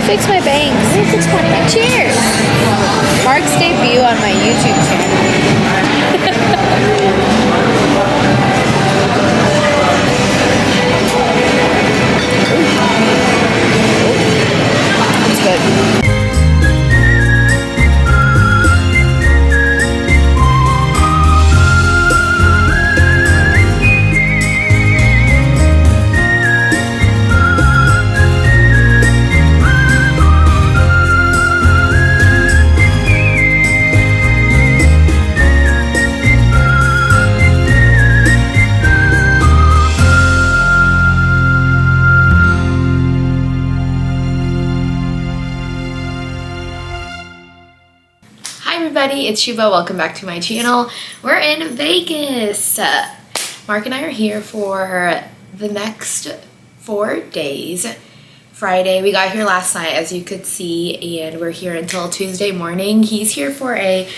fix my bangs. Let me fix my bangs. Cheers! Mark's debut on my YouTube channel. It's good. It's Shuba. Welcome back to my channel. We're in Vegas. Mark and I are here for the next 4 days. Friday, we got here last night, as you could see, and we're here until Tuesday morning. He's here for a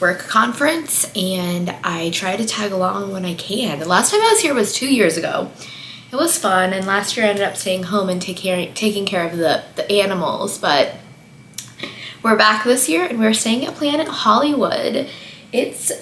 work conference, and I try to tag along when I can. The last time I was here was 2 years ago. It was fun, and last year I ended up staying home and taking care of the animals, but we're back this year and we're staying at Planet Hollywood. It's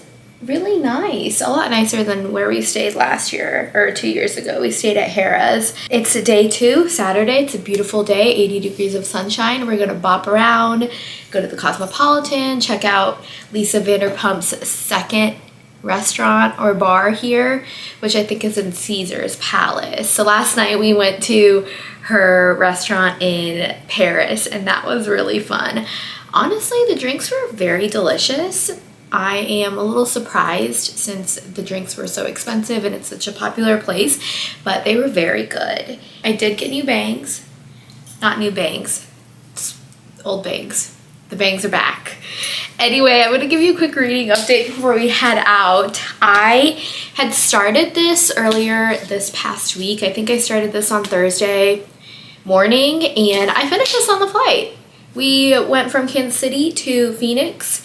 really nice, a lot nicer than where we stayed last year or 2 years ago. We stayed at Harrah's. It's day 2, Saturday. It's a beautiful day, 80 degrees of sunshine. We're gonna bop around, go to the Cosmopolitan, check out Lisa Vanderpump's second restaurant or bar here, which I think is in Caesar's Palace. So last night we went to her restaurant in Paris, and that was really fun. Honestly, the drinks were very delicious. I am a little surprised since the drinks were so expensive and it's such a popular place, but they were very good. I did get new bangs. Not new bangs, old bangs. The bangs are back. Anyway, I'm gonna give you a quick reading update before we head out. I had started this earlier this past week. I think I started this on Thursday morning, and I finished this on the flight. We went from Kansas City to Phoenix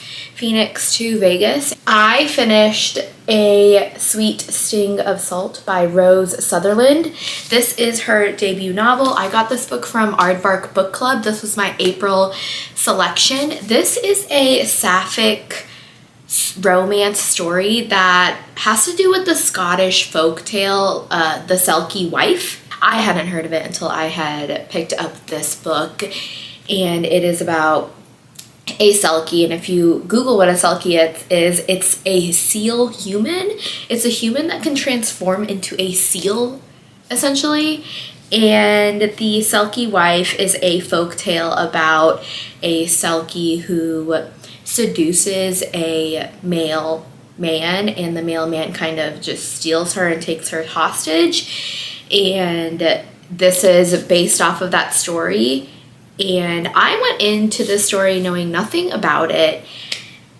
to Vegas. I finished A Sweet Sting of Salt by Rose Sutherland. This is her debut novel. I got this book from Aardvark Book Club. This was my April selection. This is a sapphic romance story that has to do with the Scottish folktale, The Selkie Wife. I hadn't heard of it until I had picked up this book, and it is about a Selkie, and if you Google what a Selkie is, it's a seal human. It's a human that can transform into a seal, essentially, and the Selkie Wife is a folktale about a Selkie who seduces a male man, and the male man kind of just steals her and takes her hostage. And this is based off of that story. And I went into this story knowing nothing about it.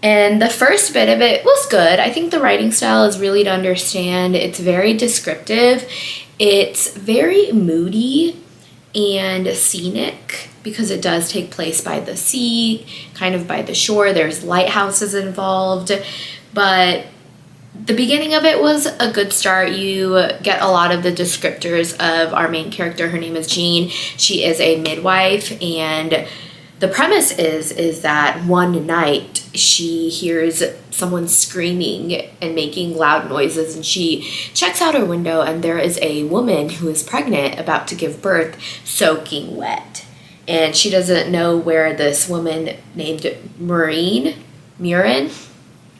And the first bit of it was good. I think the writing style is really to understand. It's very descriptive. It's very moody and scenic because it does take place by the sea, kind of by the shore. There's lighthouses involved. But the beginning of it was a good start. You get a lot of the descriptors of our main character. Her name is Jean. She is a midwife, and the premise is that one night she hears someone screaming and making loud noises, and she checks out her window, and there is a woman who is pregnant about to give birth, soaking wet. And she doesn't know where this woman named Muirin,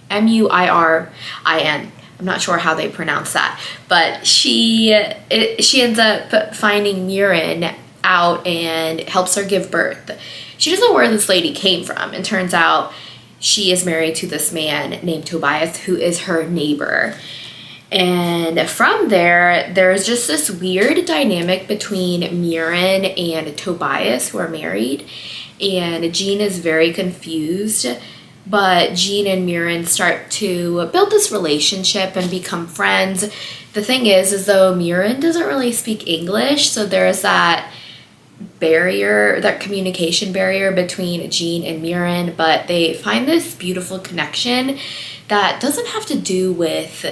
M-U-I-R-I-N. I'm not sure how they pronounce that, but she ends up finding Muirin out and helps her give birth. She doesn't know where this lady came from, and turns out she is married to this man named Tobias, who is her neighbor. And from there's just this weird dynamic between Muirin and Tobias, who are married, and Jean is very confused. But Jean and Muirin start to build this relationship and become friends. The thing is though, Muirin doesn't really speak English, so there's that barrier, that communication barrier between Jean and Muirin, but they find this beautiful connection that doesn't have to do with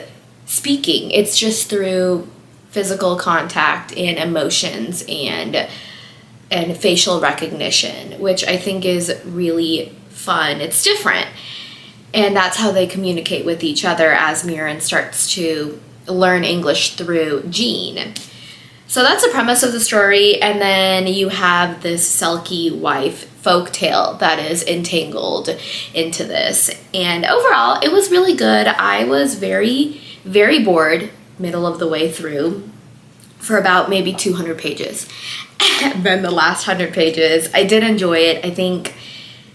speaking. It's just through physical contact and emotions and and facial recognition, which I think is really fun. It's different. And that's how they communicate with each other as Mirren starts to learn English through Jean. So that's the premise of the story. And then you have this Selkie wife folktale that is entangled into this. And overall, it was really good. I was very, very bored middle of the way through for about maybe 200 pages. And then the last 100 pages, I did enjoy it. I think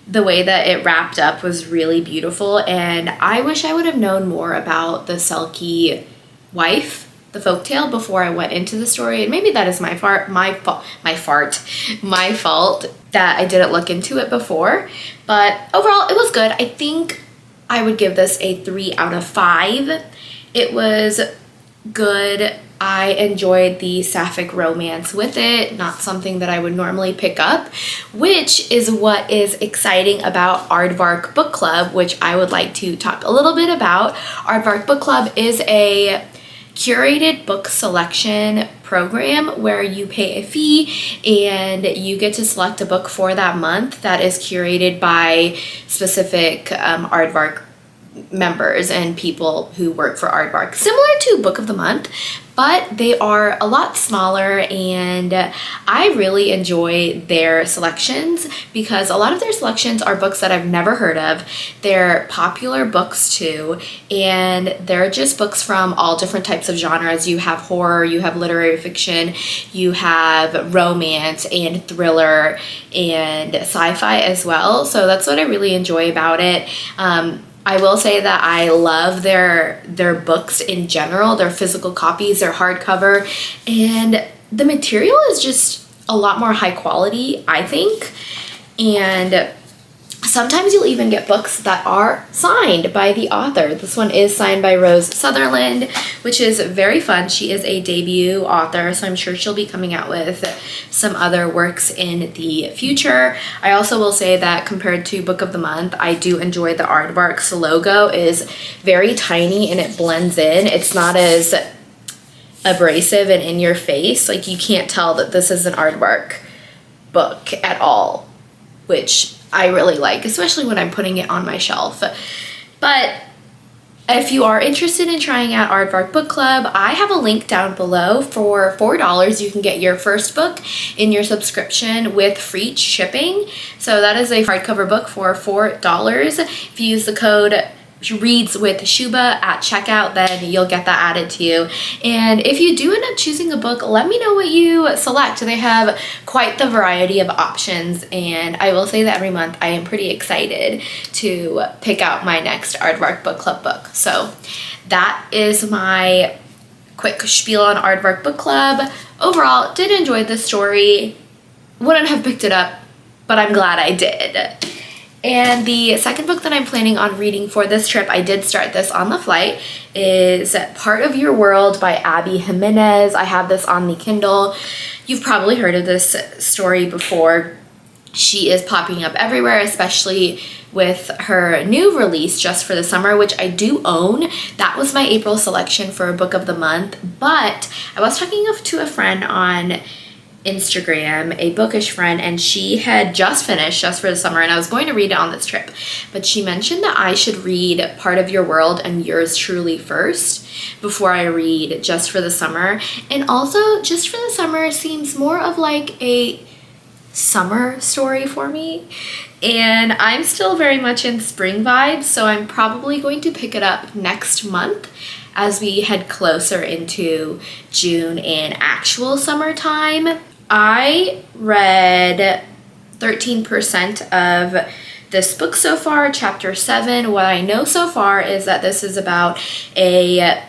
the way that it wrapped up was really beautiful, and I wish I would have known more about the Selkie wife, the folktale, before I went into the story. And maybe that is my fault that I didn't look into it before. But overall, it was good. I think I would give this a 3 out of 5. It was good. I enjoyed the sapphic romance with it, not something that I would normally pick up, which is what is exciting about Aardvark Book Club, which I would like to talk a little bit about. Aardvark Book Club is a curated book selection program where you pay a fee and you get to select a book for that month that is curated by specific Aardvark members and people who work for Aardvark, similar to Book of the Month, but they are a lot smaller, and I really enjoy their selections because a lot of their selections are books that I've never heard of. They're popular books too, and they're just books from all different types of genres. You have horror, you have literary fiction, you have romance and thriller and sci-fi as well. So that's what I really enjoy about it. I will say that I love their books in general, their physical copies, their hardcover, and the material is just a lot more high quality, I think. And sometimes you'll even get books that are signed by the author. This one is signed by Rose Sutherland, which is very fun. She is a debut author, so I'm sure she'll be coming out with some other works in the future. I also will say that compared to Book of the Month, I do enjoy the Aardvark's logo is very tiny and it blends in. It's not as abrasive and in your face. Like, you can't tell that this is an Aardvark book at all, which I really like, especially when I'm putting it on my shelf. But if you are interested in trying out Aardvark Book Club, I have a link down below. For $4, you can get your first book in your subscription with free shipping. So that is a hardcover book for $4. If you use the code reads with Shuba at checkout, then you'll get that added to you. And if you do end up choosing a book, let me know what you select. They have quite the variety of options, and I will say that every month I am pretty excited to pick out my next Aardvark Book Club book. So that is my quick spiel on Aardvark Book Club. Overall, did enjoy the story. Wouldn't have picked it up, but I'm glad I did. And the second book that I'm planning on reading for this trip, I did start this on the flight, is Part of Your World by Abby Jimenez. I have this on the Kindle. You've probably heard of this story before. She is popping up everywhere, especially with her new release, Just for the Summer, which I do own. That was my April selection for Book of the Month. But I was talking to a friend on Instagram, a bookish friend, and she had just finished Just for the Summer, and I was going to read it on this trip, but she mentioned that I should read Part of Your World and Yours Truly first before I read Just for the Summer. And also, Just for the Summer seems more of like a summer story for me, and I'm still very much in spring vibes, so I'm probably going to pick it up next month as we head closer into June and actual summertime. I read 13% of this book so far, chapter 7. What I know so far is that this is about a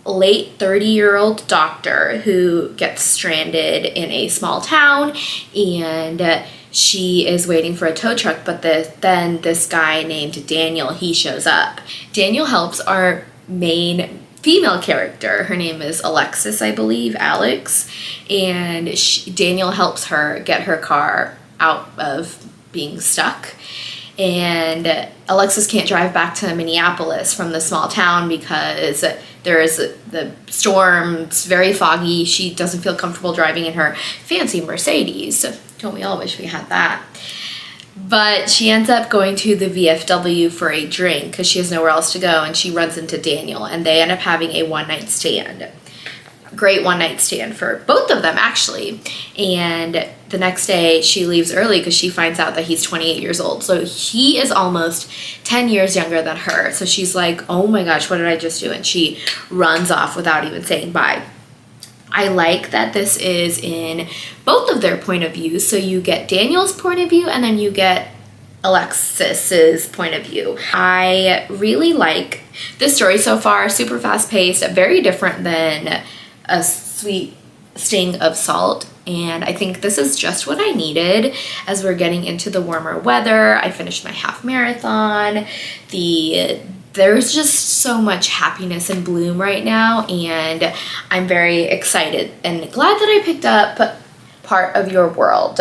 late 30-year-old doctor who gets stranded in a small town, and she is waiting for a tow truck, but then this guy named Daniel, he shows up. Daniel helps our main female character. Her name is Alexis, I believe, Alex, and Daniel helps her get her car out of being stuck. And Alexis can't drive back to Minneapolis from the small town because there is the storm. It's very foggy. She doesn't feel comfortable driving in her fancy Mercedes. Don't we all wish we had that? But she ends up going to the VFW for a drink because she has nowhere else to go, and she runs into Daniel, and they end up having a one-night stand. Great one-night stand for both of them, actually. And the next day she leaves early because she finds out that he's 28 years old. So he is almost 10 years younger than her. So she's like, oh my gosh, what did I just do? And she runs off without even saying bye. I like that this is in both of their point of view. So you get Daniel's point of view and then you get Alexis's point of view. I really like this story so far. Super fast paced, very different than A Sweet Sting of Salt. And I think this is just what I needed as we're getting into the warmer weather. I finished my half marathon. There's just so much happiness and bloom right now, and I'm very excited and glad that I picked up Part of Your World.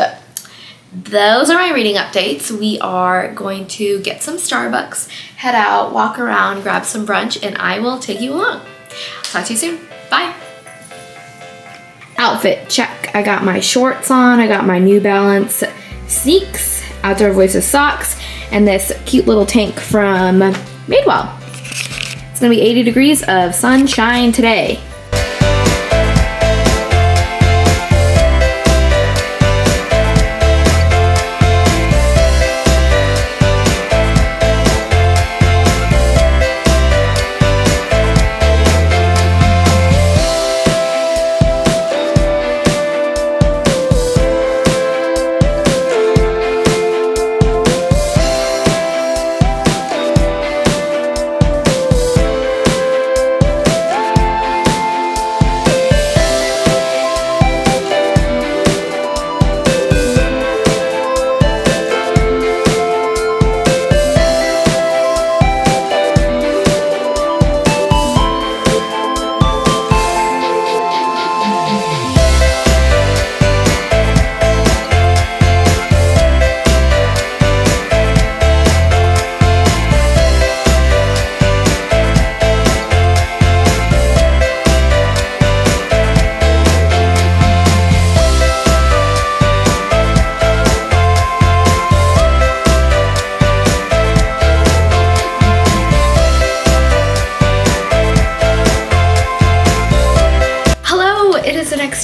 Those are my reading updates. We are going to get some Starbucks, head out, walk around, grab some brunch, and I will take you along. Talk to you soon. Bye. Outfit check. I got my shorts on. I got my New Balance sneaks, Outdoor Voices socks, and this cute little tank from Madewell. It's gonna be 80 degrees of sunshine today.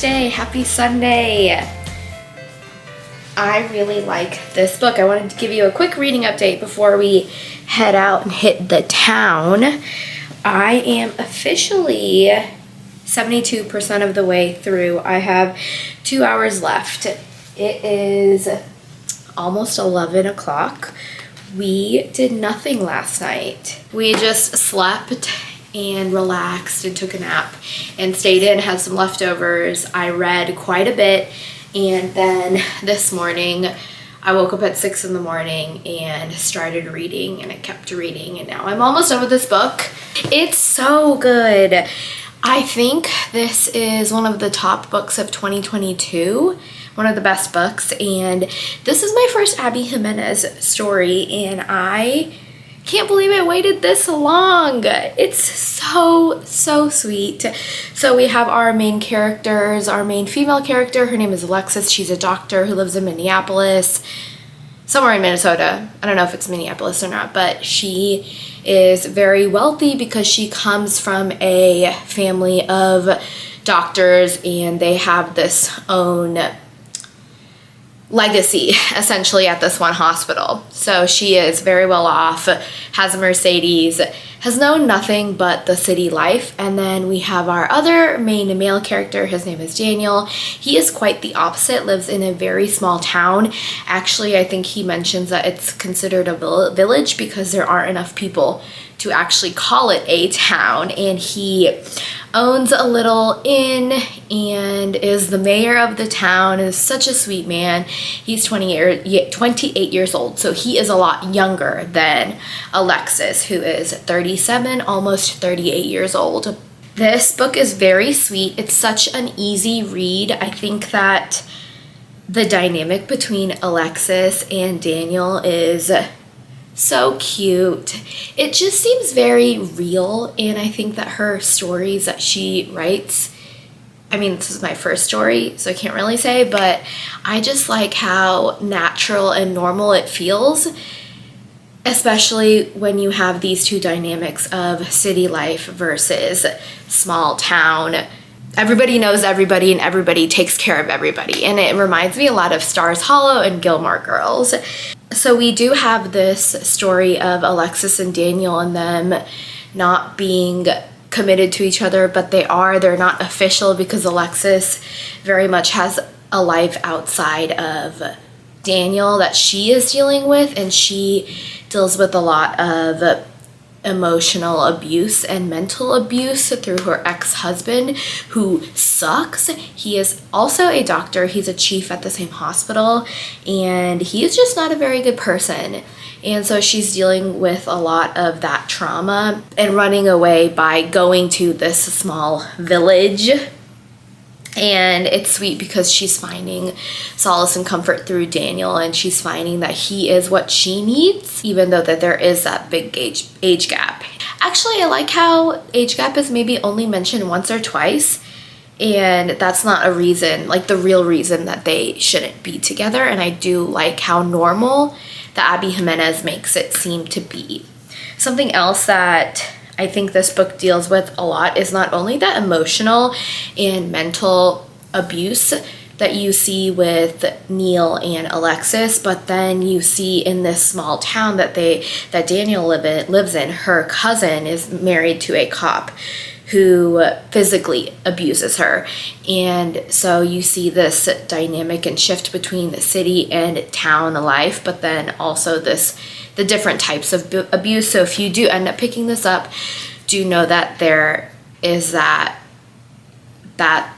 Day. Happy Sunday. I really like this book. I wanted to give you a quick reading update before we head out and hit the town. I am officially 72% of the way through. I have 2 hours left. It is almost 11 o'clock. We did nothing last night. We just slept and relaxed and took a nap and stayed in, had some leftovers. I read quite a bit, and then this morning I woke up at 6 in the morning and started reading, and I kept reading, and now I'm almost done with this book. It's so good. I think this is one of the top books of 2022, one of the best books, and this is my first Abby Jimenez story, and I can't believe I waited this long. It's so sweet. So we have our main characters, our main female character. Her name is Alexis. She's a doctor who lives in Minneapolis, somewhere in Minnesota. I don't know if it's Minneapolis or not, but she is very wealthy because she comes from a family of doctors, and they have this own legacy essentially at this one hospital. So she is very well off, has a Mercedes, has known nothing but the city life. And then we have our other main male character. His name is Daniel. He is quite the opposite, lives in a very small town. Actually, I think he mentions that it's considered a village because there aren't enough people to actually call it a town, and he owns a little inn and is the mayor of the town, is such a sweet man. He's 28 years old, so he is a lot younger than Alexis, who is 37, almost 38 years old. This book is very sweet. It's such an easy read. I think that the dynamic between Alexis and Daniel is so cute. It just seems very real, and I think that her stories that she writes I mean, this is my first story, so I can't really say, but I just like how natural and normal it feels, especially when you have these two dynamics of city life versus small town. Everybody knows everybody and everybody takes care of everybody. And it reminds me a lot of Stars Hollow and Gilmore Girls. So we do have this story of Alexis and Daniel and them not being committed to each other, but they're not official because Alexis very much has a life outside of Daniel that she is dealing with, and she deals with a lot of emotional abuse and mental abuse through her ex-husband, who sucks. He is also a doctor. He's a chief at the same hospital, and he is just not a very good person. And so she's dealing with a lot of that trauma and running away by going to this small village. And it's sweet because she's finding solace and comfort through Daniel, and she's finding that he is what she needs, even though that there is that big age gap. Actually, I like how age gap is maybe only mentioned once or twice, and that's not a reason, like the real reason that they shouldn't be together. And I do like how normal that Abby Jimenez makes it seem to be. Something else that I think this book deals with a lot is not only the emotional and mental abuse that you see with Neil and Alexis, but then you see in this small town that Daniel lives in, her cousin is married to a cop who physically abuses her. And so you see this dynamic and shift between the city and town life, but then also the different types of abuse. So if you do end up picking this up, do know that there is that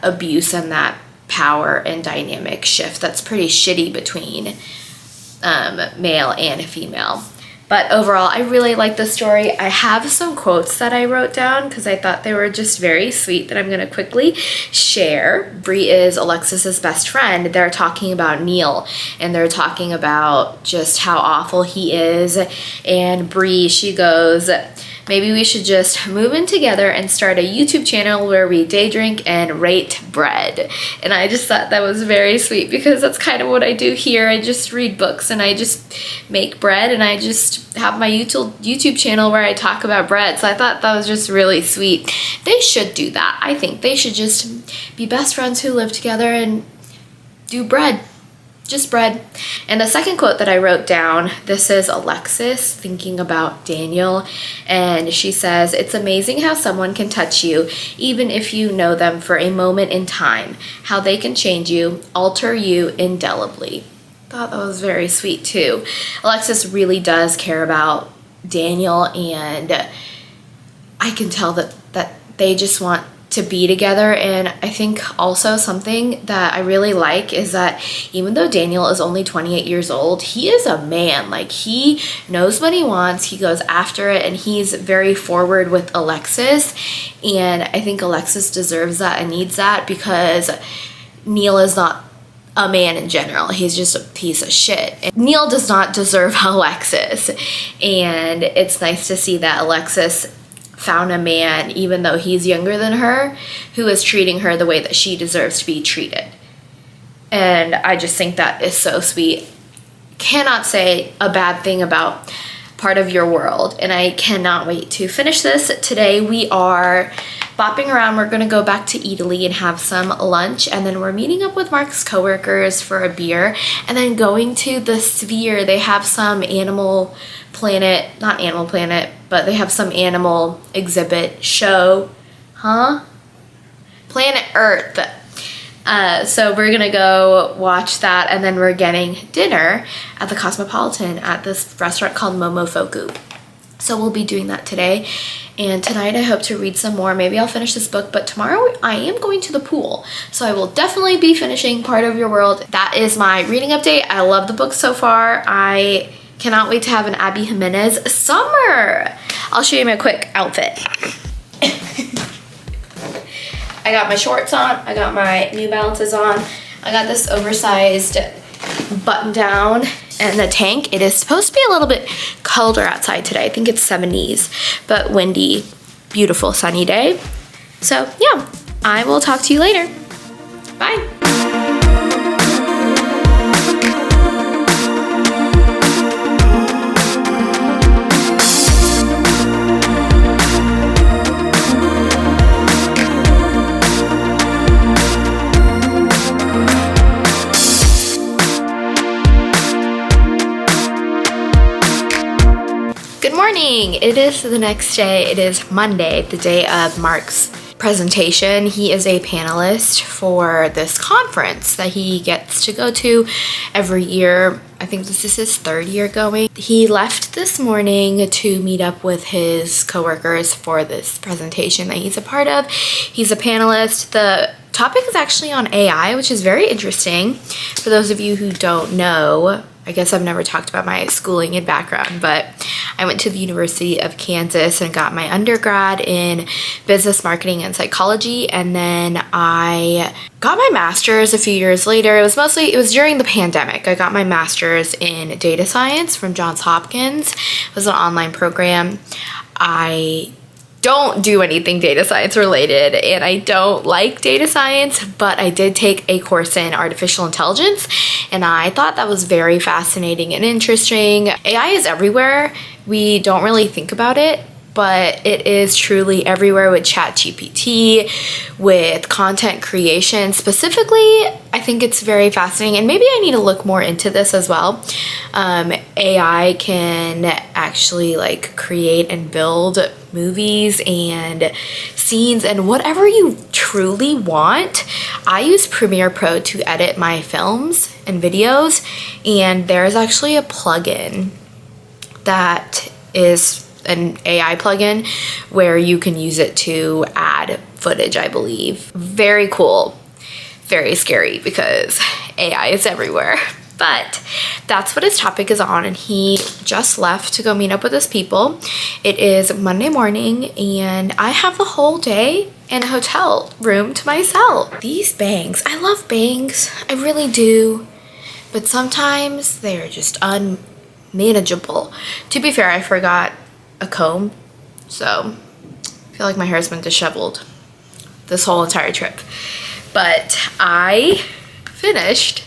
abuse and that power and dynamic shift that's pretty shitty between male and female. But overall, I really like the story. I have some quotes that I wrote down because I thought they were just very sweet that I'm going to quickly share. Bree is Alexis's best friend. They're talking about Neil, and they're talking about just how awful he is. And Bree, she goes, maybe we should just move in together and start a YouTube channel where we day drink and rate bread. And I just thought that was very sweet because that's kind of what I do here. I just read books and I just make bread, and I just have my YouTube channel where I talk about bread. So I thought that was just really sweet. They should do that. I think they should just be best friends who live together and do bread. Just bread. And the second quote that I wrote down, this is Alexis thinking about Daniel, and she says, it's amazing how someone can touch you even if you know them for a moment in time, how they can change you, alter you indelibly. Thought that was very sweet too. Alexis really does care about Daniel, and I can tell that they just want to be together. And I think also something that I really like is that even though Daniel is only 28 years old, he is a man. Like, he knows what he wants, he goes after it, and he's very forward with Alexis. And I think Alexis deserves that and needs that, because Neil is not a man in general. He's just a piece of shit. And Neil does not deserve Alexis. And it's nice to see that Alexis found a man, even though he's younger than her, who is treating her the way that she deserves to be treated. And I just think that is so sweet. Cannot say a bad thing about Part of Your World, and I cannot wait to finish this. Today we are bopping around. We're gonna go back to Italy and have some lunch, and then we're meeting up with Mark's coworkers for a beer, and then going to the Sphere. They have some Animal Planet, not Animal Planet, but they have some animal exhibit show, Planet Earth. So we're gonna go watch that, and then we're getting dinner at the Cosmopolitan at this restaurant called Momofuku. So we'll be doing that today. And tonight I hope to read some more. Maybe I'll finish this book, but tomorrow I am going to the pool. So I will definitely be finishing Part of Your World. That is my reading update. I love the book so far. I cannot wait to have an Abby Jimenez summer. I'll show you my quick outfit. I got my shorts on, I got my New Balances on, I got this oversized button down and the tank. It is supposed to be a little bit colder outside today. I think it's 70s, but windy, beautiful sunny day. So yeah, I will talk to you later. Bye. Good morning. It is the next day. It is Monday, the day of Mark's presentation. He is a panelist for this conference that he gets to go to every year. I think this is his third year going. He left this morning to meet up with his coworkers for this presentation that he's a part of. He's a panelist. The topic is actually on AI, which is very interesting. For those of you who don't know, I guess I've never talked about my schooling and background, but I went to the University of Kansas and got my undergrad in business marketing and psychology, and then I got my master's a few years later. It was during the pandemic. I got my master's in data science from Johns Hopkins. It was an online program. I don't do anything data science related, and I don't like data science, but I did take a course in artificial intelligence, and I thought that was very fascinating and interesting. AI is everywhere. We don't really think about it, but it is truly everywhere with ChatGPT, with content creation. Specifically, I think it's very fascinating, and maybe I need to look more into this as well. AI can actually like create and build movies and scenes and whatever you truly want. I use Premiere Pro to edit my films and videos, and there's actually a plugin that is an AI plugin where you can use it to add footage, I believe. Very cool. Very scary because AI is everywhere. But that's what his topic is on, and he just left to go meet up with his people. It is Monday morning, and I have the whole day in a hotel room to myself. These bangs, I love bangs, I really do, but sometimes they're just unmanageable. To be fair, I forgot a comb, so I feel like my hair's been disheveled this whole entire trip. But I finished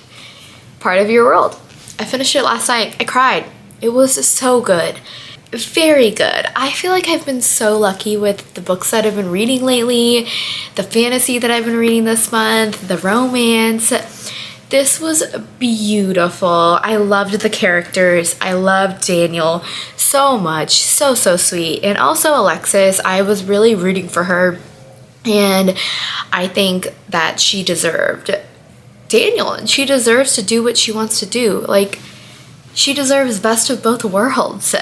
Part of Your World. I finished it last night. I cried. It was so good. Very good. I feel like I've been so lucky with the books that I've been reading lately, the fantasy that I've been reading this month, the romance. This was beautiful. I loved the characters. I loved Daniel so much. So sweet. And also Alexis, I was really rooting for her, and I think that she deserved Daniel, and she deserves to do what she wants to do. Like, she deserves best of both worlds.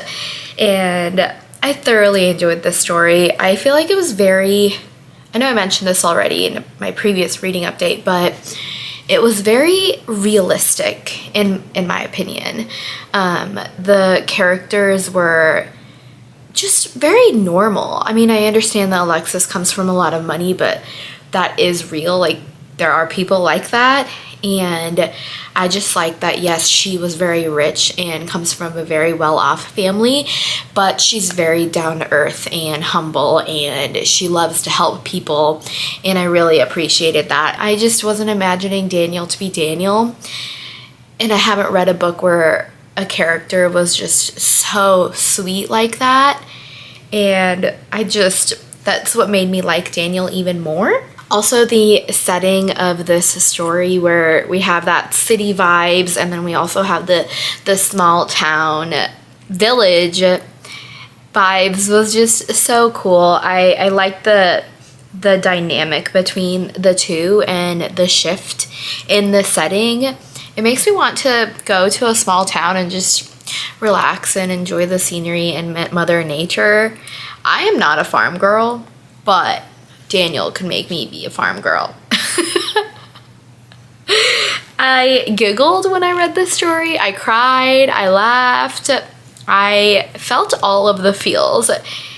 And I thoroughly enjoyed this story. I feel like it was I know I mentioned this already in my previous reading update, but it was very realistic in my opinion. The characters were just very normal. I mean, I understand that Alexis comes from a lot of money, but that is real. Like, there are people like that, and I just like that, yes, she was very rich and comes from a very well-off family, but she's very down-to-earth and humble, and she loves to help people, and I really appreciated that. I just wasn't imagining Daniel to be Daniel, and I haven't read a book where a character was just so sweet like that, and that's what made me like Daniel even more. Also, the setting of this story where we have that city vibes, and then we also have the small town village vibes was just so cool. I like the dynamic between the two and the shift in the setting. It makes me want to go to a small town and just relax and enjoy the scenery and Mother Nature. I am not a farm girl, but Daniel could make me be a farm girl. I giggled when I read this story. I cried. I laughed. I felt all of the feels,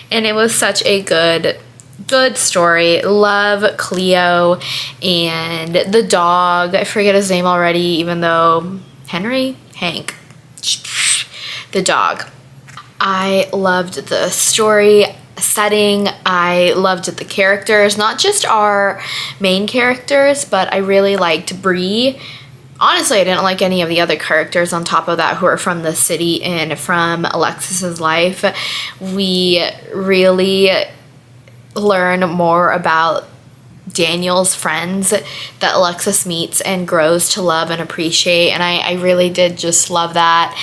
and it was such a good story. Love Cleo and the dog. I forget his name already, even though Hank, the dog. I loved the story. setting. I loved the characters, not just our main characters, but I really liked Bree. Honestly, I didn't like any of the other characters on top of that who are from the city and from Alexis's life. We really learn more about Daniel's friends that Alexis meets and grows to love and appreciate, and I really did just love that.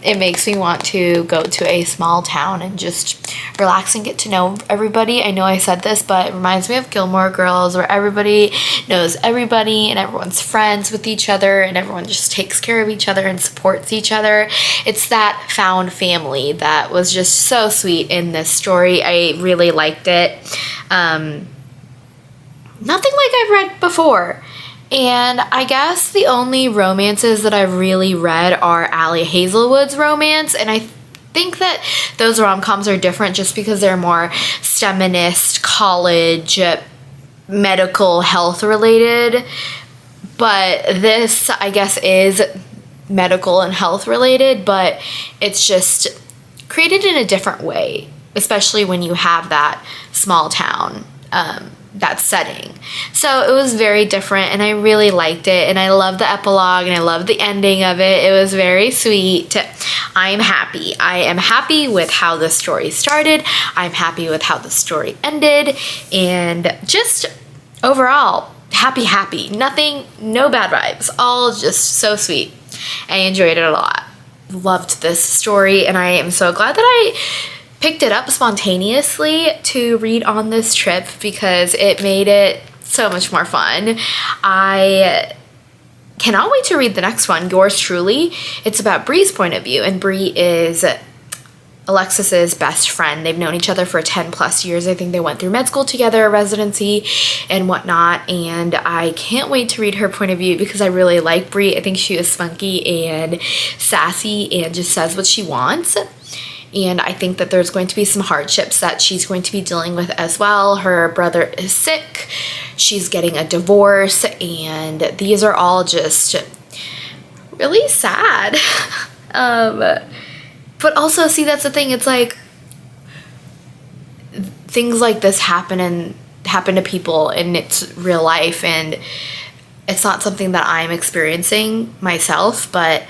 It makes me want to go to a small town and just relax and get to know everybody. I know I said this, but it reminds me of Gilmore Girls, where everybody knows everybody and everyone's friends with each other and everyone just takes care of each other and supports each other. It's that found family that was just so sweet in this story. I really liked it. Nothing like I've read before. And I guess the only romances that I've really read are Allie Hazelwood's romance, and I think that those rom-coms are different just because they're more STEMinist, college, medical, health related. But this, I guess, is medical and health related, but it's just created in a different way, especially when you have that small town that setting. So it was very different, and I really liked it, and I love the epilogue, and I love the ending of it. It was very sweet. I'm happy. I am happy with how the story started. I'm happy with how the story ended, and just overall happy. Nothing, no bad vibes, all just so sweet. I enjoyed it a lot. Loved this story, and I am so glad that I picked it up spontaneously to read on this trip because it made it so much more fun. I cannot wait to read the next one, Yours Truly. It's about Bree's point of view, and Bree is Alexis's best friend. They've known each other for 10 plus years. I think they went through med school together, residency and whatnot, and I can't wait to read her point of view because I really like Bree. I think she is spunky and sassy and just says what she wants. And I think that there's going to be some hardships that she's going to be dealing with as well. Her brother is sick, she's getting a divorce, and these are all just really sad. But also, see, that's the thing, it's like things like this happen to people, and it's real life, and it's not something that I'm experiencing myself, but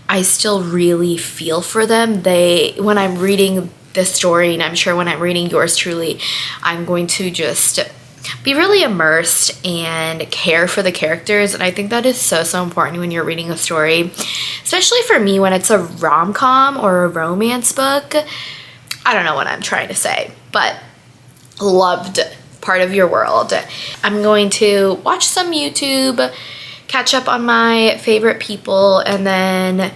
I still really feel for them. When I'm reading this story, and I'm sure when I'm reading Yours Truly, I'm going to just be really immersed and care for the characters. And I think that is so important when you're reading a story, especially for me when it's a rom-com or a romance book. I don't know what I'm trying to say, but loved part of your world. I'm going to watch some YouTube, catch up on my favorite people, and then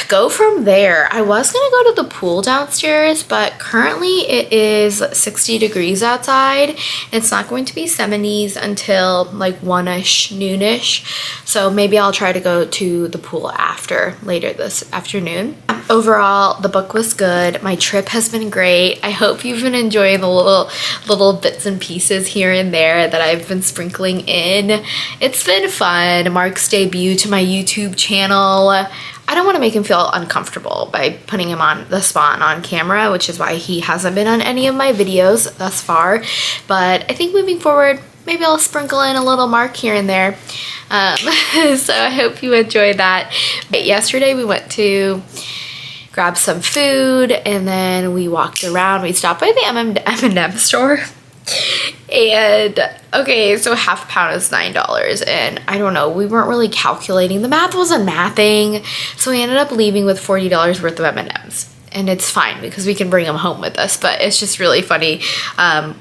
go from there. I was gonna go to the pool downstairs, but currently it is 60 degrees outside. It's not going to be 70s until like 1ish, noonish. So maybe I'll try to go to the pool later this afternoon. Overall, the book was good. My trip has been great. I hope you've been enjoying the little bits and pieces here and there that I've been sprinkling in. It's been fun. Mark's debut to my YouTube channel. I don't want to make him feel uncomfortable by putting him on the spot on camera, which is why he hasn't been on any of my videos thus far. But I think moving forward, maybe I'll sprinkle in a little Mark here and there. So I hope you enjoyed that. But yesterday we went to grab some food, and then we walked around. We stopped by the M&M store. And okay, so half a pound is $9, and I don't know, we weren't really calculating. The math wasn't mathing, so we ended up leaving with $40 worth of M&Ms. And it's fine because we can bring them home with us, but it's just really funny.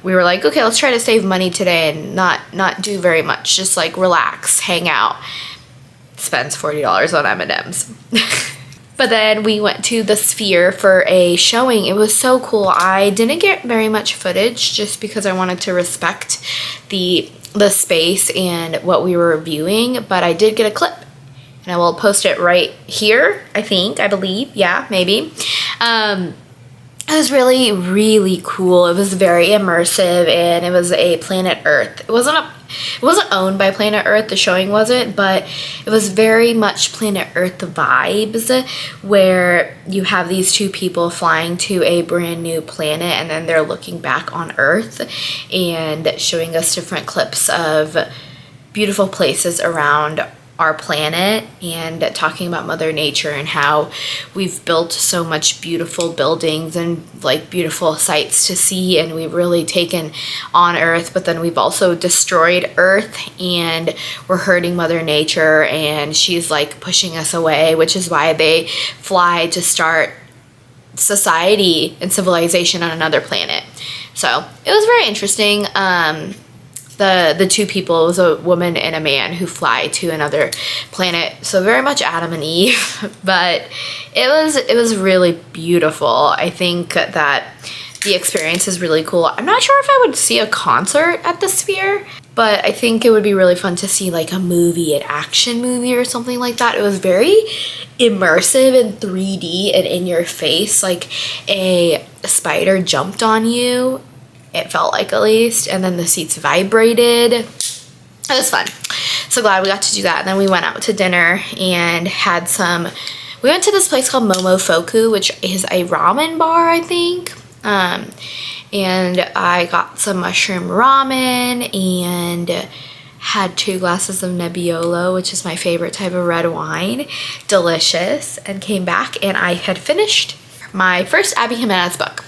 We were like, okay, let's try to save money today and not do very much, just like relax, hang out. Spends $40 on M&Ms. But then we went to the Sphere for a showing. It was so cool. I didn't get very much footage just because I wanted to respect the space and what we were viewing, but I did get a clip, and I will post it right here, I believe. Yeah, maybe. It was really, really cool. It was very immersive, and it was a Planet Earth. It wasn't it wasn't owned by Planet Earth, the showing wasn't, but it was very much Planet Earth vibes, where you have these two people flying to a brand new planet and then they're looking back on Earth and showing us different clips of beautiful places around our planet and talking about Mother Nature and how we've built so much beautiful buildings and like beautiful sights to see, and we've really taken on Earth, but then we've also destroyed Earth and we're hurting Mother Nature and she's like pushing us away, which is why they fly to start society and civilization on another planet. So it was very interesting. The two people, it was a woman and a man who fly to another planet, so very much Adam and Eve, but it was really beautiful. I think that the experience is really cool. I'm not sure if I would see a concert at the Sphere, but I think it would be really fun to see like a movie, an action movie or something like that. It was very immersive in 3D and in your face, like a spider jumped on you. It felt like, at least, and then the seats vibrated. It was fun. So glad we got to do that. And then we went out to dinner and had we went to this place called Momofuku, which is a ramen bar, I think. And I got some mushroom ramen and had 2 glasses of Nebbiolo, which is my favorite type of red wine. Delicious. And came back and I had finished my first Abby Jimenez book.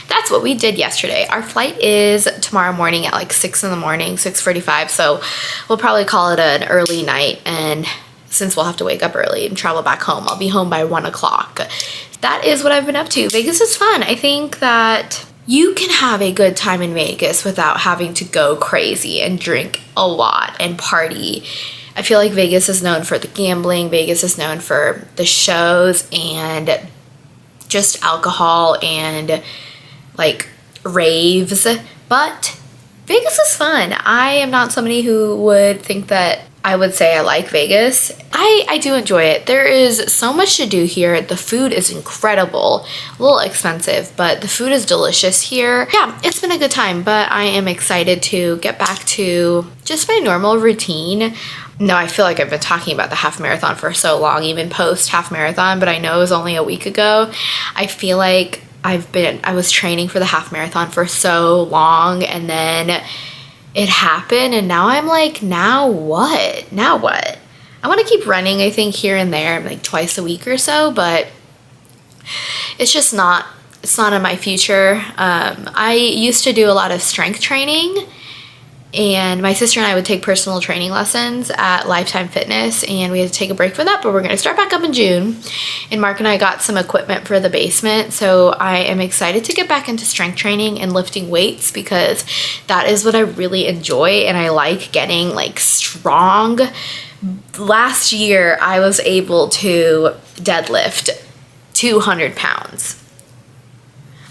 That's what we did yesterday. Our flight is tomorrow morning at like 6 in the morning, 6:45. So we'll probably call it an early night. And since we'll have to wake up early and travel back home, I'll be home by 1 o'clock. That is what I've been up to. Vegas is fun. I think that you can have a good time in Vegas without having to go crazy and drink a lot and party. I feel like Vegas is known for the gambling. Vegas is known for the shows and just alcohol and like raves, but Vegas is fun. I am not somebody who would think that I would say I like Vegas. I do enjoy it. There is so much to do here. The food is incredible. A little expensive, but the food is delicious here. Yeah, it's been a good time, but I am excited to get back to just my normal routine. No, I feel like I've been talking about the half marathon for so long, even post half marathon, but I know it was only a week ago. I feel like I was training for the half marathon for so long, and then it happened, and now I'm like, now what? Now what? I want to keep running, I think, here and there, like twice a week or so, but it's just not, it's not in my future. I used to do a lot of strength training, and my sister and I would take personal training lessons at Lifetime Fitness, and we had to take a break for that, but we're going to start back up in June. And Mark and I got some equipment for the basement, so I am excited to get back into strength training and lifting weights, because that is what I really enjoy, and I like getting like strong. Last year I was able to deadlift 200 pounds.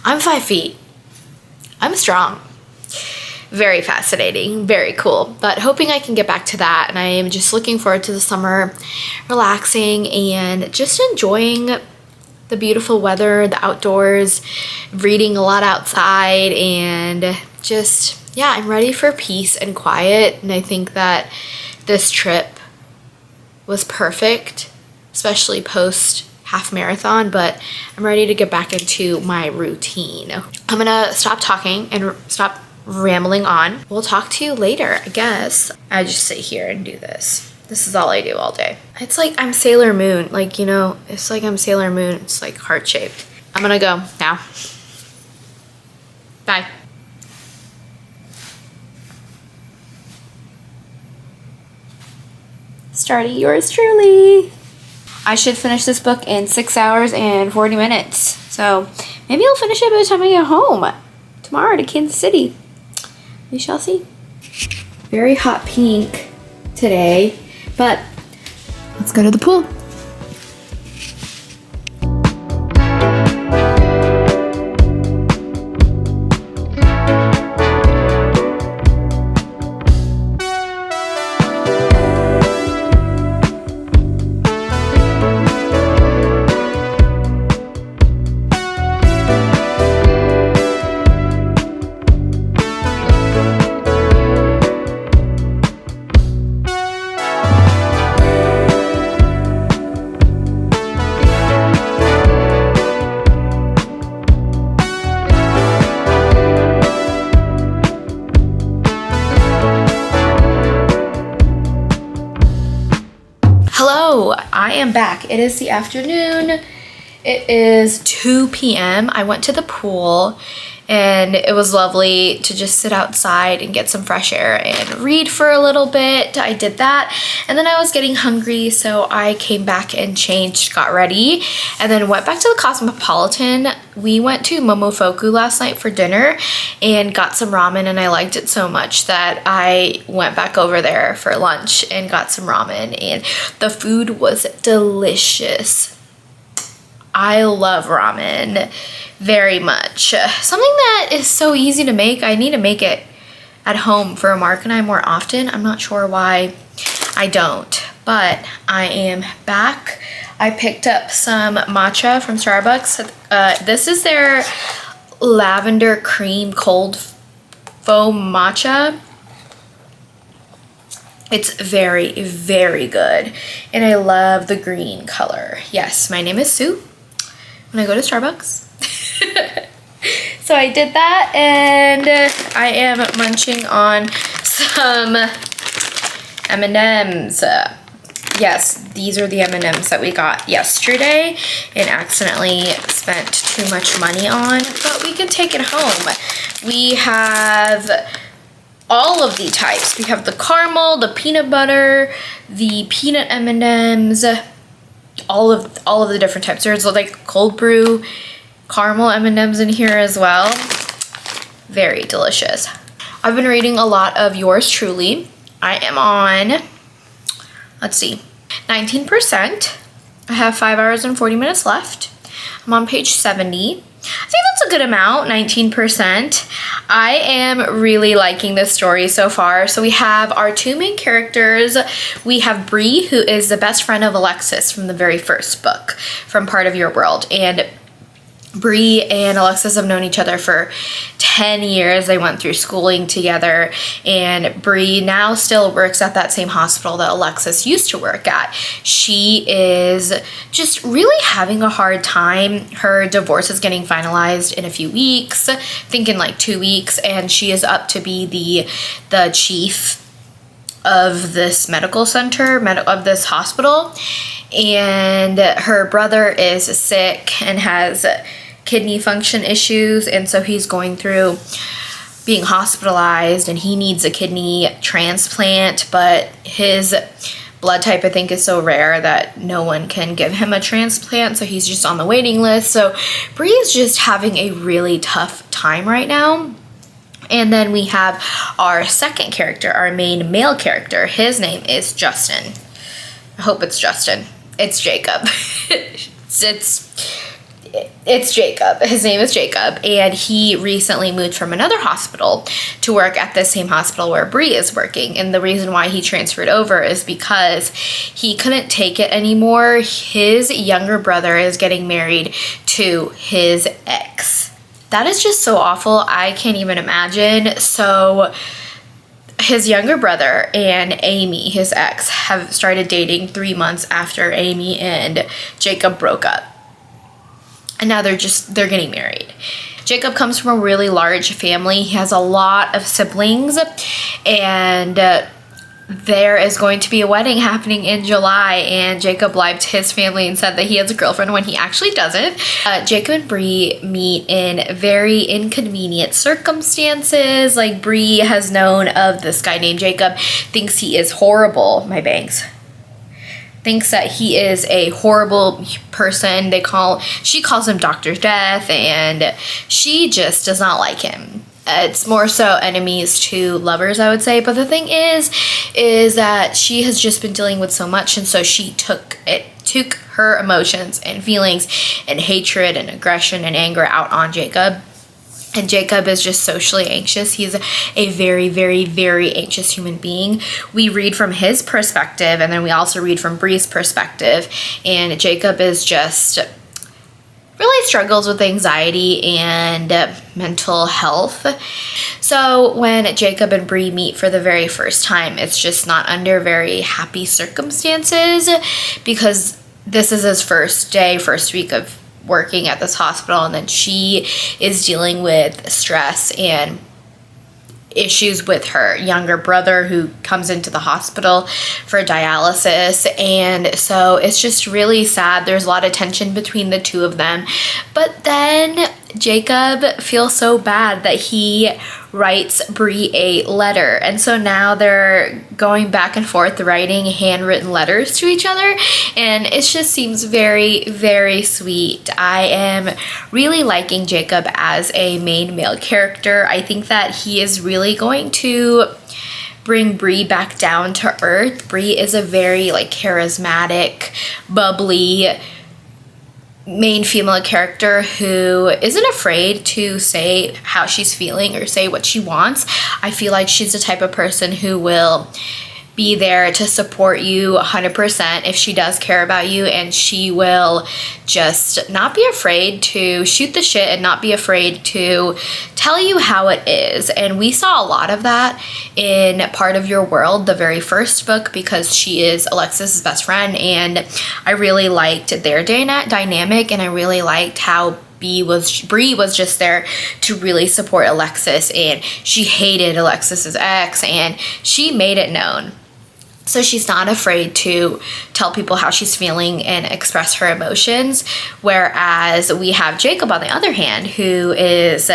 I'm 5 feet. I'm strong. Very fascinating, very cool, but hoping I can get back to that. And I am just looking forward to the summer, relaxing and just enjoying the beautiful weather, the outdoors, reading a lot outside, and just, yeah, I'm ready for peace and quiet. And I think that this trip was perfect, especially post half marathon, but I'm ready to get back into my routine. I'm gonna stop talking and stop rambling on. We'll talk to you later, I guess. I just sit here and do this. This is all I do all day. It's like I'm Sailor Moon. Like, you know, it's like I'm Sailor Moon. It's like heart-shaped. I'm gonna go now. Bye. Starting yours truly. I should finish this book in 6 hours and 40 minutes. So maybe I'll finish it by the time I get home tomorrow to Kansas City. We shall see. Very hot pink today, but let's go to the pool. Hello, I am back. It is the afternoon. It is 2 p.m. I went to the pool and it was lovely to just sit outside and get some fresh air and read for a little bit. I did that, and then I was getting hungry, so I came back and changed, got ready, and then went back to the Cosmopolitan. We went to Momofuku last night for dinner and got some ramen, and I liked it so much that I went back over there for lunch and got some ramen, and the food was delicious. I love ramen very much. Something that is so easy to make. I need to make it at home for Mark and I more often. I'm not sure why I don't, but I am back. I picked up some matcha from Starbucks. This is their lavender cream cold foam matcha. It's very, very good, and I love the green color. Yes, my name is Sue when I go to Starbucks. So I did that, and I am munching on some M&Ms. Yes, these are the M&Ms that we got yesterday and accidentally spent too much money on, but we can take it home. We have all of the types. We have the caramel, the peanut butter, the peanut M&Ms, all of the different types. There's like cold brew caramel M&Ms in here as well. Very delicious. I've been reading a lot of yours truly. I am on, let's see, 19%. I have 5 hours and 40 minutes left. I'm on page 70. I think that's a good amount, 19%. I am really liking this story so far. So we have our two main characters. We have Bree, who is the best friend of Alexis from the very first book, from Part of Your World. And Bree and Alexis have known each other for 10 years. They went through schooling together, and Bree now still works at that same hospital that Alexis used to work at. She is just really having a hard time. Her divorce is getting finalized in a few weeks, I think in like 2 weeks, and she is up to be the chief of this medical center, of this hospital, and her brother is sick and has kidney function issues, and so he's going through being hospitalized, and he needs a kidney transplant, but his blood type, I think, is so rare that no one can give him a transplant, so he's just on the waiting list. So Bree is just having a really tough time right now. And then we have our second character, our main male character. His name is Justin. I hope it's Justin. It's Jacob. It's Jacob. His name is Jacob, and he recently moved from another hospital to work at the same hospital where Bree is working. And the reason why he transferred over is because he couldn't take it anymore. His younger brother is getting married to his ex. That is just so awful. I can't even imagine. So his younger brother and Amy, his ex, have started dating 3 months after Amy and Jacob broke up. And now they're getting married. Jacob comes from a really large family. He has a lot of siblings, and there is going to be a wedding happening in July, and Jacob lied to his family and said that he has a girlfriend when he actually doesn't. Jacob and Bree meet in very inconvenient circumstances. Like, Bree has known of this guy named Jacob, thinks he is horrible. My bangs. Thinks that he is a horrible person. She calls him Dr. Death, and she just does not like him. It's more so enemies to lovers, I would say. But the thing is that she has just been dealing with so much, and so she took her emotions and feelings and hatred and aggression and anger out on Jacob. And Jacob is just socially anxious. He's a very, very, very anxious human being. We read from his perspective, and then we also read from Bree's perspective. And Jacob is just really struggles with anxiety and mental health. So when Jacob and Bree meet for the very first time, it's just not under very happy circumstances, because this is his first week of working at this hospital, and then she is dealing with stress and issues with her younger brother who comes into the hospital for dialysis. And so it's just really sad. There's a lot of tension between the two of them. But then Jacob feels so bad that he writes Bree a letter. And so now they're going back and forth writing handwritten letters to each other. And it just seems very, very sweet. I am really liking Jacob as a main male character. I think that he is really going to bring Bree back down to earth. Bree is a very like charismatic, bubbly main female character who isn't afraid to say how she's feeling or say what she wants. I feel like she's the type of person who will be there to support you 100% if she does care about you, and she will just not be afraid to shoot the shit and not be afraid to tell you how it is. And we saw a lot of that in Part of Your World, the very first book, because she is Alexis's best friend, and I really liked their dynamic, and I really liked how Bree was just there to really support Alexis, and she hated Alexis's ex, and she made it known. So she's not afraid to tell people how she's feeling and express her emotions. Whereas we have Jacob, on the other hand, who is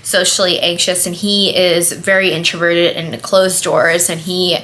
socially anxious, and he is very introverted and closed doors, and he,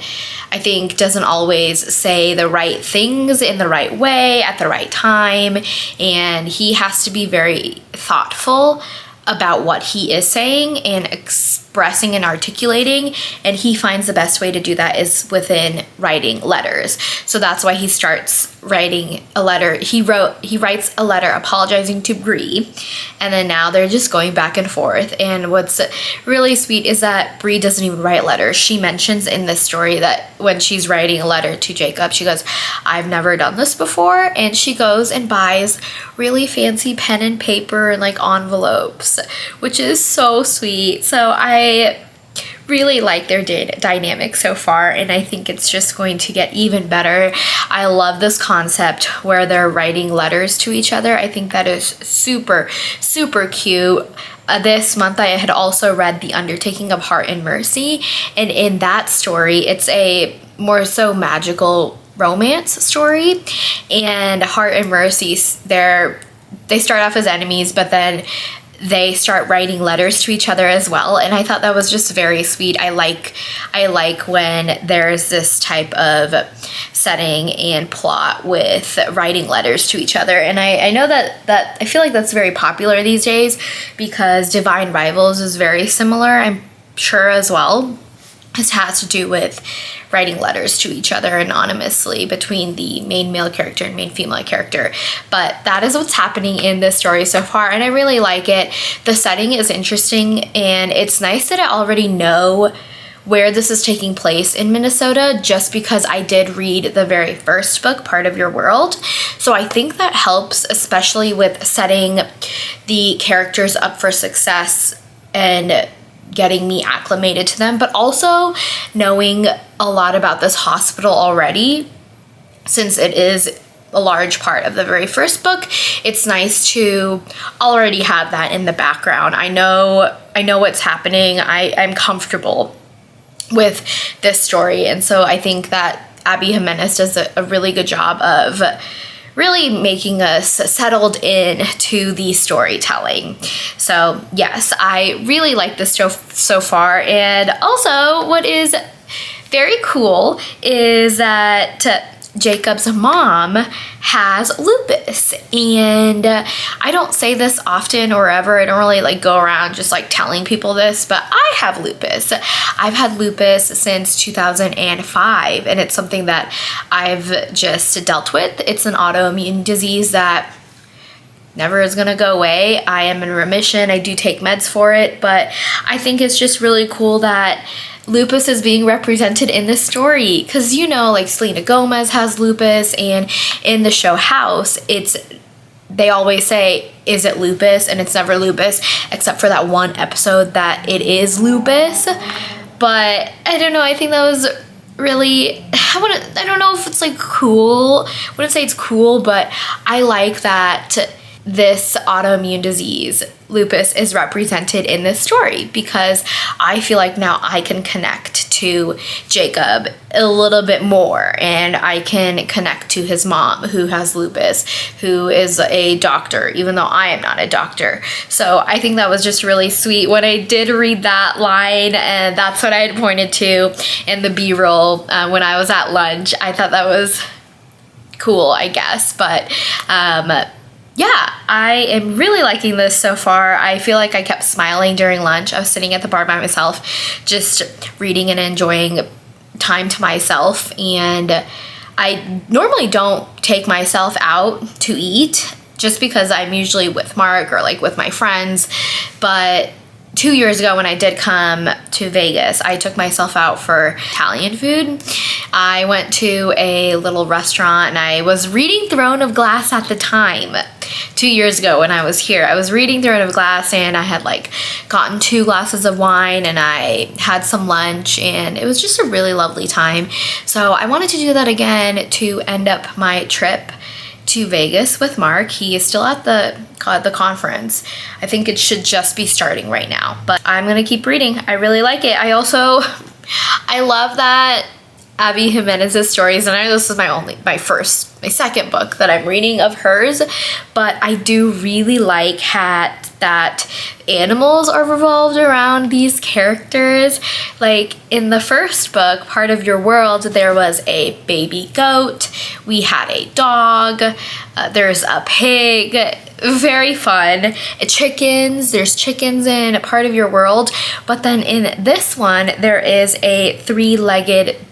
I think, doesn't always say the right things in the right way at the right time, and he has to be very thoughtful about what he is saying and expressing and articulating, and he finds the best way to do that is within writing letters. So that's why he starts writing a letter. He writes a letter apologizing to Bree, and then now they're just going back and forth. And what's really sweet is that Bree doesn't even write letters. She mentions in this story that when she's writing a letter to Jacob, she goes, "I've never done this before," and she goes and buys really fancy pen and paper and like envelopes, which is so sweet. So I really like their dynamic so far, and I think it's just going to get even better. I love this concept where they're writing letters to each other. I think that is super, super cute. This month I had also read The Undertaking of Heart and Mercy, and in that story it's a more so magical romance story, and Heart and Mercy, they start off as enemies, but then they start writing letters to each other as well, and I thought that was just very sweet. I like when there's this type of setting and plot with writing letters to each other, and I know that I feel like that's very popular these days because Divine Rivals is very similar, I'm sure, as well. This has to do with writing letters to each other anonymously between the main male character and main female character. But that is what's happening in this story so far, and I really like it. The setting is interesting, and it's nice that I already know where this is taking place in Minnesota, just because I did read the very first book, Part of Your World. So I think that helps, especially with setting the characters up for success and getting me acclimated to them, but also knowing a lot about this hospital already, since it is a large part of the very first book. It's nice to already have that in the background. I know what's happening. I'm comfortable with this story, and so I think that Abby Jimenez does a really good job of really making us settled in to the storytelling. So yes, I really like this show so far. And also what is very cool is that Jacob's mom has lupus, and I don't say this often or ever. I don't really like go around just like telling people this, but I have lupus. I've had lupus since 2005, and it's something that I've just dealt with. It's an autoimmune disease that never is gonna go away. I am in remission. I do take meds for it, but I think it's just really cool that lupus is being represented in this story, because like Selena Gomez has lupus, and in the show House, they always say, is it lupus? And it's never lupus, except for that one episode that it is lupus. But I don't know, I think that was really, I don't know if it's like cool. I wouldn't say it's cool, but I like that this autoimmune disease, lupus, is represented in this story, because I feel like now I can connect to Jacob a little bit more, and I can connect to his mom who has lupus, who is a doctor, even though I am not a doctor. So I think that was just really sweet when I did read that line, and that's what I had pointed to in the B-roll when I was at lunch. I thought that was cool, I guess, but yeah, I am really liking this so far. I feel like I kept smiling during lunch. I was sitting at the bar by myself, just reading and enjoying time to myself. And I normally don't take myself out to eat, just because I'm usually with Mark or like with my friends. But 2 years ago when I did come to Vegas, I took myself out for Italian food. I went to a little restaurant, and I was reading Throne of Glass at the time. 2 years ago when I was here, I was reading Throne of Glass, and I had like gotten 2 glasses of wine, and I had some lunch, and it was just a really lovely time. So I wanted to do that again to end up my trip to Vegas with Mark. He is still at the conference. I think it should just be starting right now, but I'm gonna keep reading. I really like it. I love that Abby Jimenez's stories, and I know this is my second book that I'm reading of hers, but I do really like that animals are revolved around these characters. Like in the first book, Part of Your World, there was a baby goat, we had a dog, there's a pig, very fun. There's chickens in Part of Your World, but then in this one, there is a three-legged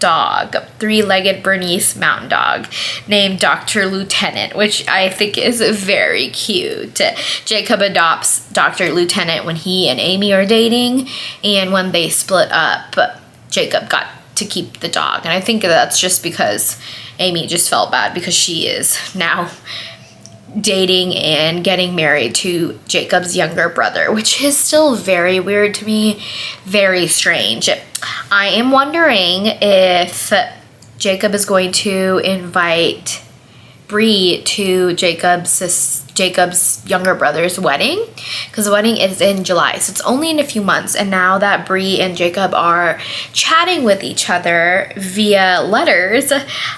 Bernese mountain dog named Dr. Lieutenant, which I think is very cute. Jacob adopts Dr. Lieutenant when he and Amy are dating, and when they split up, Jacob got to keep the dog. And I think that's just because Amy just felt bad because she is now dating and getting married to Jacob's younger brother, which is still very weird to me, very strange. I am wondering if Jacob is going to invite Bree to Jacob's younger brother's wedding, because the wedding is in July, so it's only in a few months. And now that Bree and Jacob are chatting with each other via letters,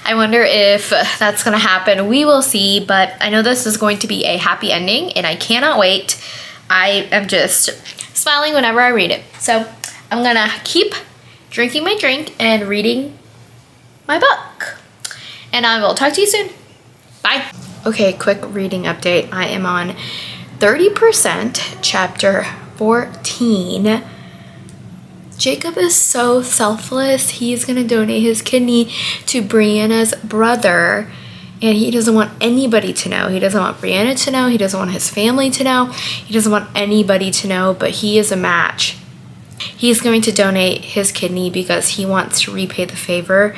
I wonder if that's gonna happen. We will see, but I know this is going to be a happy ending, and I cannot wait. I am just smiling whenever I read it. So I'm gonna keep drinking my drink and reading my book, and I will talk to you soon. Bye. Okay, quick reading update. I am on 30%, chapter 14. Jacob is so selfless. He's gonna donate his kidney to Brianna's brother, and he doesn't want anybody to know. He doesn't want Brianna to know. He doesn't want his family to know. He doesn't want anybody to know, but he is a match. He's going to donate his kidney because he wants to repay the favor,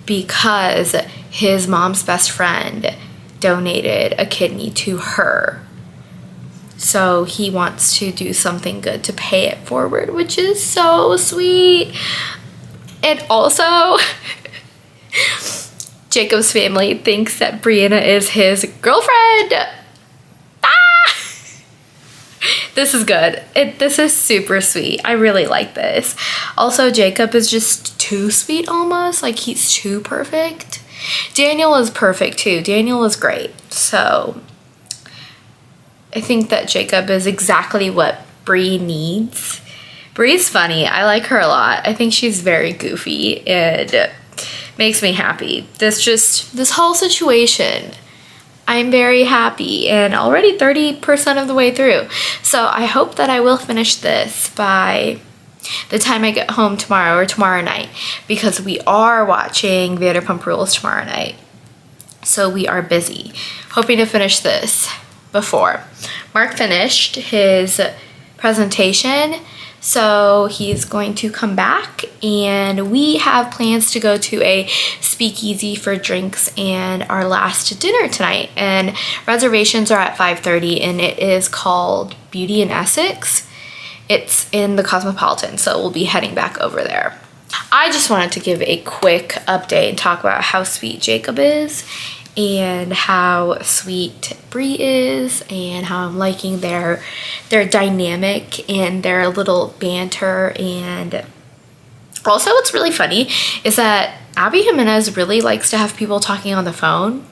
because his mom's best friend donated a kidney to her. So he wants to do something good to pay it forward, which is so sweet. And also, Jacob's family thinks that Brianna is his girlfriend. This is good. This is super sweet. I really like this. Also, Jacob is just too sweet almost. Like, he's too perfect. Daniel is perfect too. Daniel is great. So I think that Jacob is exactly what Bree needs. Bree's funny. I like her a lot. I think she's very goofy and makes me happy. This whole situation, I'm very happy, and already 30% of the way through. So I hope that I will finish this by the time I get home tomorrow or tomorrow night, because we are watching Vanderpump Rules tomorrow night. So we are busy, hoping to finish this before. Mark finished his presentation, so he's going to come back, and we have plans to go to a speakeasy for drinks and our last dinner tonight, and reservations are at 5:30, and it is called Beauty in Essex. It's in the Cosmopolitan, so we'll be heading back over there. I just wanted to give a quick update and talk about how sweet Jacob is, and how sweet Bree is, and how I'm liking their dynamic and their little banter. And also what's really funny is that Abby Jimenez really likes to have people talking on the phone.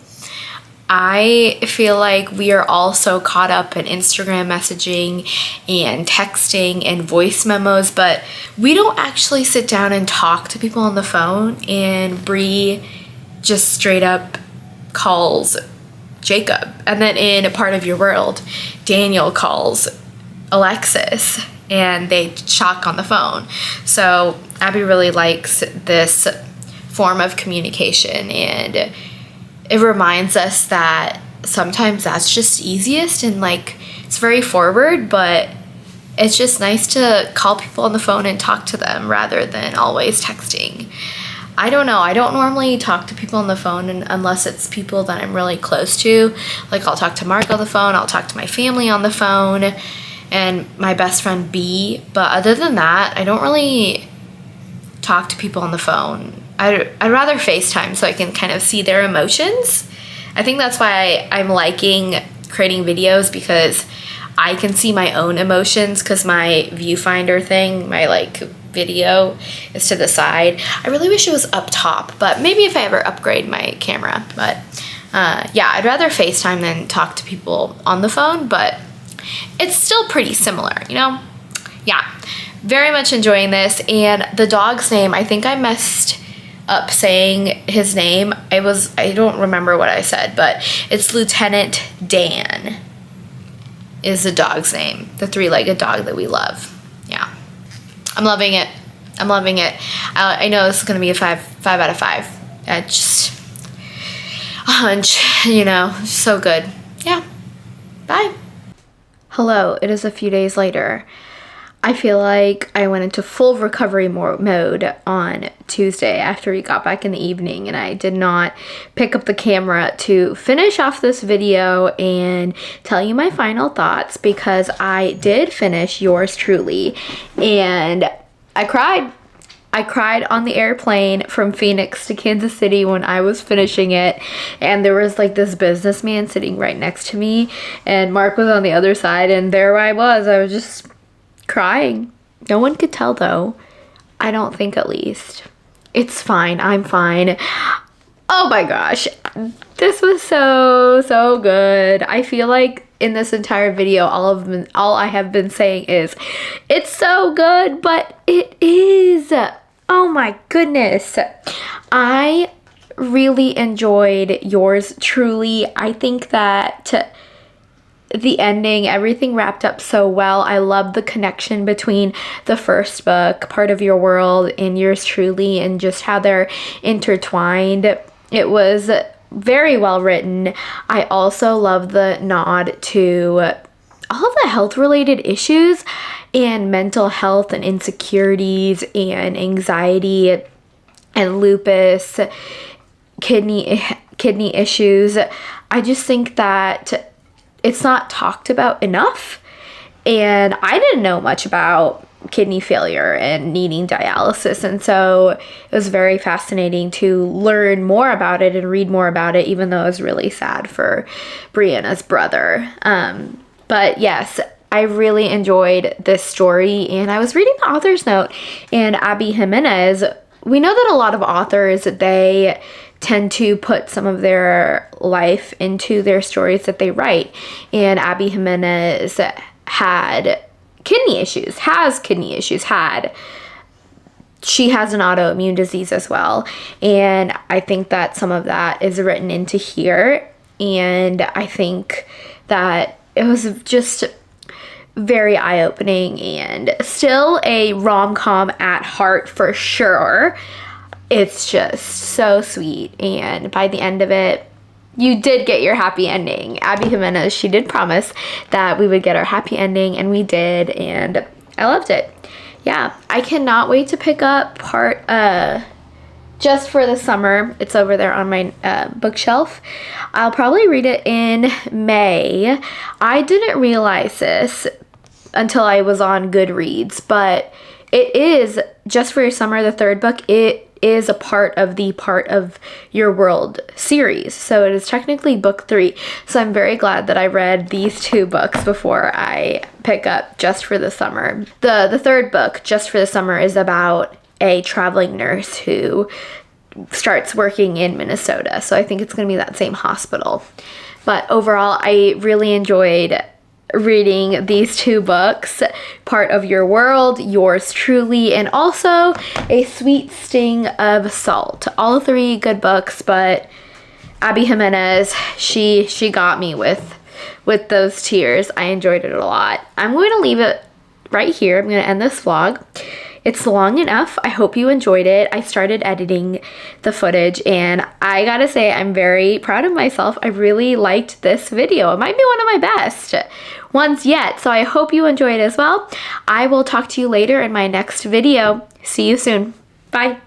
I feel like we are all so caught up in Instagram messaging and texting and voice memos, but we don't actually sit down and talk to people on the phone. And Bree just straight up calls Jacob. And then in A Part of Your World, Daniel calls Alexis and they talk on the phone. So Abby really likes this form of communication, and it reminds us that sometimes that's just easiest, and like it's very forward, but it's just nice to call people on the phone and talk to them rather than always texting. I don't know. I don't normally talk to people on the phone unless it's people that I'm really close to. Like I'll talk to Mark on the phone, I'll talk to my family on the phone, and my best friend B. But other than that, I don't really talk to people on the phone. I'd rather FaceTime so I can kind of see their emotions. I think that's why I'm liking creating videos, because I can see my own emotions, because my viewfinder thing, my like video is to the side. I really wish it was up top, but maybe if I ever upgrade my camera. But yeah, I'd rather FaceTime than talk to people on the phone, but it's still pretty similar, you know? Yeah, very much enjoying this. And the dog's name, I think I messed up saying his name. I don't remember what I said, but it's Lieutenant Dan is the dog's name, the three-legged dog that we love. Yeah, I'm loving it. I'm loving it. I know this is gonna be a 5 out of 5. Just a hunch, you know, so good. Yeah, bye. Hello, it is a few days later. I feel like I went into full recovery mode on Tuesday after we got back in the evening, and I did not pick up the camera to finish off this video and tell you my final thoughts, because I did finish Yours Truly and I cried. I cried on the airplane from Phoenix to Kansas City when I was finishing it, and there was like this businessman sitting right next to me, and Mark was on the other side, and there I was just crying. No one could tell though. I don't think, at least. It's fine. I'm fine. Oh my gosh. This was so good. I feel like in this entire video, all I have been saying is, it's so good, but it is. Oh my goodness. I really enjoyed Yours Truly. I think that the ending, everything wrapped up so well. I love the connection between the first book, Part of Your World, and Yours Truly, and just how they're intertwined. It was very well written. I also love the nod to all of the health-related issues and mental health and insecurities and anxiety and lupus, kidney issues. I just think that it's not talked about enough, and I didn't know much about kidney failure and needing dialysis, and so it was very fascinating to learn more about it and read more about it, even though it was really sad for Brianna's brother. But yes, I really enjoyed this story, and I was reading the author's note, and Abby Jimenez, we know that a lot of authors, they tend to put some of their life into their stories that they write. And Abby Jimenez had kidney issues. She has an autoimmune disease as well. And I think that some of that is written into here. And I think that it was just very eye-opening, and still a rom-com at heart for sure. It's just so sweet, and by the end of it, you did get your happy ending. Abby Jimenez, she did promise that we would get our happy ending, and we did, and I loved it. Yeah, I cannot wait to pick up part Just for the Summer. It's over there on my bookshelf. I'll probably read it in May. I didn't realize this until I was on Goodreads, but it is Just for Your Summer, the third book. It is a part of the Part of Your World series. So it is technically book 3. So I'm very glad that I read these 2 books before I pick up Just for the Summer. The third book, Just for the Summer, is about a traveling nurse who starts working in Minnesota. So I think it's going to be that same hospital. But overall, I really enjoyed reading these 2 books, Part of Your World, Yours Truly, and also A Sweet Sting of Salt. All 3 good books, but Abby Jimenez, she got me with those tears. I enjoyed it a lot. I'm going to leave it right here. I'm going to end this vlog. It's long enough. I hope you enjoyed it. I started editing the footage and I gotta say I'm very proud of myself. I really liked this video. It might be one of my best ones yet. So I hope you enjoyed as well. I will talk to you later in my next video. See you soon. Bye.